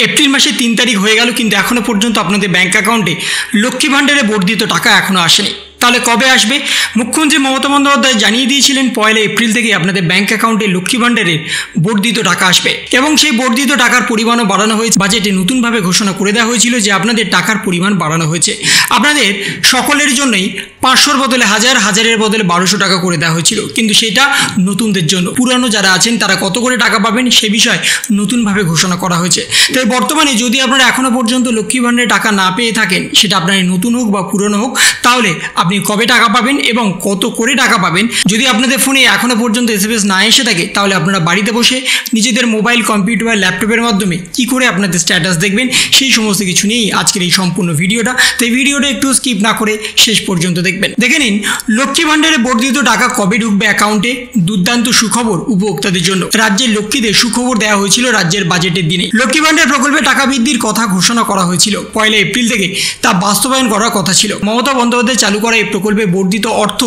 April মাসে 3 তারিখ হয়ে গেল, কিন্তু এখনো পর্যন্ত আপনাদের ব্যাংক অ্যাকাউন্টে লক্ষ্মী ভাণ্ডারে বর্ধিত টাকা এখনো আসেনি। তাহলে কবে আসবে? মুখ্যমন্ত্রী মমতা বন্দ্যোপাধ্যায় জানিয়ে দিয়েছিলেন 1 এপ্রিল থেকে আপনাদের ব্যাংক অ্যাকাউন্টে লক্ষ্মী ভাণ্ডারের বর্ধিত টাকা আসবে এবং সেই বর্ধিত টাকার পরিমাণও বাড়ানো হয়েছে। বাজেটে নতুনভাবে ঘোষণা করে দেওয়া হয়েছিল যে আপনাদের টাকার পরিমাণ বাড়ানো হয়েছে। আপনাদের সকলের জন্যই 500-র বদলে 1000, 1000-এর বদলে 1200 টাকা করে দেওয়া হয়েছিল, কিন্তু সেটা নতুনদের জন্য। পুরানো যারা আছেন তারা কত করে টাকা পাবেন সে বিষয়ে নতুনভাবে ঘোষণা করা হয়েছে। তাই বর্তমানে যদি আপনারা এখনও পর্যন্ত লক্ষ্মী ভাণ্ডারে টাকা না পেয়ে থাকেন, সেটা আপনার নতুন হোক বা পুরনো হোক, তাহলে আপনি কবে টাকা পাবেন এবং কত করে টাকা পাবেন, যদি আপনাদের ফোনে এখনো পর্যন্ত এসএমএস না এসে থাকে, তাহলে আপনারা বাড়িতে বসে নিজেদের মোবাইল, কম্পিউটার বা ল্যাপটপের মাধ্যমে কি করে আপনাদের স্ট্যাটাস দেখবেন সেই সমস্ত কিছু নিয়েই আজকের এই সম্পূর্ণ ভিডিওটা। তাই ভিডিওটা একটু স্কিপ না করে শেষ পর্যন্ত দেখবেন। দেখে নিন লক্ষ্মী ভাণ্ডারে বর্ধিত টাকা কবে ঢুকবে অ্যাকাউন্টে। দুর্দান্ত সুখবর উপভোক্তাদের জন্য। রাজ্যের লক্ষ্মীদের সুখবর দেওয়া হয়েছিল রাজ্যের বাজেটের দিনে। লক্ষ্মী ভাণ্ডার প্রকল্পে টাকা বৃদ্ধির কথা ঘোষণা করা হয়েছিল 1 এপ্রিল থেকে, তা বাস্তবায়ন করার কথা ছিল। মমতা বন্দ্যোপাধ্যায় চালু করা এই প্রকল্পে বর্ধিত অর্থ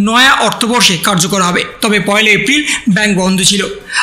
নয়া অর্থবর্ষে কার্যকর হবে। তবে 1 এপ্রিল ব্যাংক বন্ধ ছিল,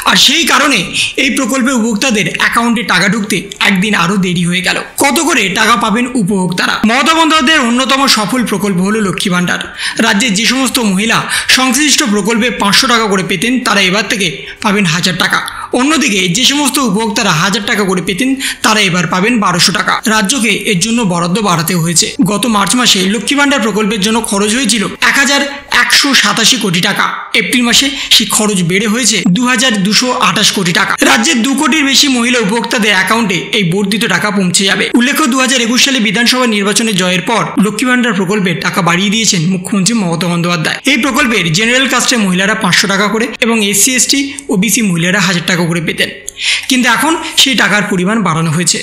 আর সেই কারণে এই প্রকল্পে উপভোক্তাদের অ্যাকাউন্টে টাকা ঢুকতে একদিন আরও দেরি হয়ে গেল। কত করে টাকা পাবেন উপভোক্তারা? মমতা বন্দ্যোপাধ্যায়ের অন্যতম সফল প্রকল্প হলো লক্ষ্মী ভাণ্ডার। রাজ্যের যে সমস্ত মহিলা সংশ্লিষ্ট প্রকল্পে 500 টাকা করে পেতেন, তারা এবার থেকে পাবেন 1000 টাকা। অন্যদিকে যে সমস্ত উপভোক্তারা 1000 টাকা করে পেতেন, তারা এবার পাবেন 1200 টাকা। রাজ্যকে এর জন্য বরাদ্দ বাড়াতে হয়েছে। গত মার্চ মাসে লক্ষ্মী ভাণ্ডার প্রকল্পের জন্য খরচ হয়েছিল 1187 কোটি টাকা। এপ্রিল মাসে সেই খরচ বেড়ে হয়েছে 2228 কোটি টাকা। রাজ্যের 2 কোটির বেশি মহিলা উপভোক্তাদের অ্যাকাউন্টে এই বর্ধিত টাকা পৌঁছে যাবে। উল্লেখ্য, 2021 সালে বিধানসভা নির্বাচনে জয়ের পর লক্ষ্মী ভাণ্ডার প্রকল্পের টাকা বাড়িয়ে দিয়েছেন মুখ্যমন্ত্রী মমতা বন্দ্যোপাধ্যায়। এই প্রকল্পের জেনারেল কাস্টের মহিলারা 500 টাকা করে এবং SC, ST ও BC মহিলারা 1000 টাকা করে পেতেন, কিন্তু এখন সেই টাকার পরিমাণ বাড়ানো হয়েছে।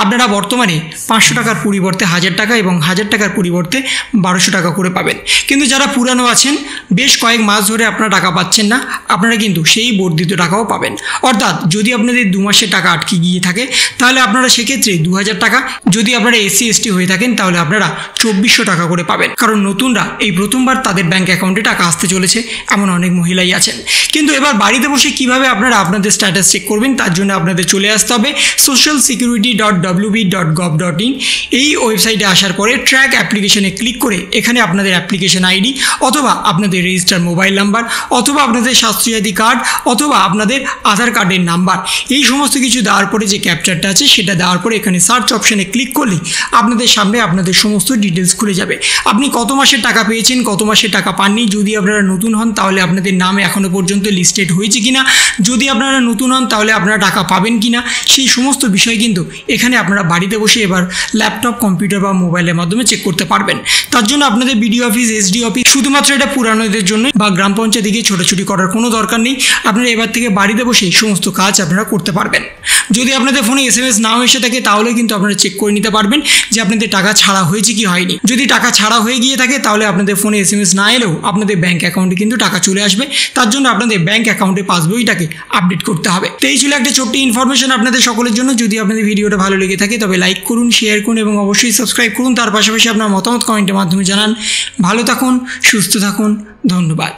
আপনারা বর্তমানে 500 টাকার পরিবর্তে 1000 টাকা এবং 1000 টাকার পরিবর্তে 1200 টাকা করে পাবেন। কিন্তু যারা পুরানো আছেন, বেশ কয়েক মাস ধরে আপনারা টাকা পাচ্ছেন না, আপনারা কিন্তু সেই বর্ধিত টাকাও পাবেন। অর্থাৎ যদি আপনাদের 2 মাসের টাকা আটকে গিয়ে থাকে, তাহলে আপনারা সেক্ষেত্রে 2000 টাকা, যদি আপনারা SC, ST হয়ে থাকেন তাহলে আপনারা 2400 টাকা করে পাবেন। কারণ নতুনরা এই প্রথমবার তাদের ব্যাংক অ্যাকাউন্টে টাকা আসতে চলেছে, এমন অনেক মহিলাই আছেন। কিন্তু এবার বাড়িতে বসে কিভাবে আপনারা আপনাদের স্ট্যাটাস চেক করবেন, তার জন্য আপনাদের চলে আসতে হবে socialsecurity.wb.gov.in। এই ওয়েবসাইটে আসার পরে ট্র্যাক অ্যাপ্লিকেশনে ক্লিক করে এখানে আপনাদের অ্যাপ্লিকেশন আইডি অথবা আপনাদের রেজিস্টার মোবাইল নাম্বার অথবা আপনাদের স্বাস্থ্যসাথী কার্ড অথবা আপনাদের আধার কার্ডের নাম্বার, এই সমস্ত কিছু দেওয়ার পরে যে ক্যাপচারটা আছে সেটা দেওয়ার পরে এখানে সার্চ অপশানে ক্লিক করলে আপনাদের সামনে আপনাদের সমস্ত ডিটেলস খুলে যাবে। আপনি কত মাসের টাকা পেয়েছেন, কত মাসের টাকা পাননি, যদি আপনারা নতুন হন তাহলে আপনাদের নাম এখনও পর্যন্ত লিস্টেড হয়েছে কিনা, যদি আপনারা নতুন হন তাহলে আপনারা টাকা পাবেন কিনা, সেই সমস্ত বিষয় কিন্তু এখানে আপনারা বাড়িতে বসে এবার ল্যাপটপ, কম্পিউটার বা মোবাইলের মাধ্যমে চেক করতে পারবেন। তার জন্য আপনাদের বিডিও অফিস, SD অফিস, শুধুমাত্র এটা পুরানোদের জন্য বা গ্রাম পঞ্চায়েতে গিয়ে ছোটাছুটি করার কোনো দরকার নেই। আপনারা এবার থেকে বাড়িতে বসে সমস্ত কাজ আপনারা করতে পারবেন। যদি আপনাদের ফোনে SMS নাও এসে থাকে, তাহলে কিন্তু আপনারা চেক করে নিতে পারবেন যে আপনাদের টাকা ছাড়া হয়েছে কি হয়নি। যদি টাকা ছাড়া হয়ে গিয়ে থাকে, তাহলে আপনাদের ফোনে SMS না এলেও আপনাদের ব্যাংক অ্যাকাউন্টে কিন্তু টাকা চলে আসবে। তার জন্য আপনাদের ব্যাংক অ্যাকাউন্টে পাসবইটাকে আপডেট করতে হবে। তো এই ছিল একটা ছোট্ট ইনফরমেশন আপনাদের সকলের জন্য। যদি আপনাদের ভিডিওটা ভালো লেগে থাকে তবে লাইক করুন, শেয়ার করুন এবং অবশ্যই সাবস্ক্রাইব করুন। তার পাশাপাশি আপনার মতামত কমেন্টের মাধ্যমে জানান। ভালো থাকুন, সুস্থ থাকুন, ধন্যবাদ।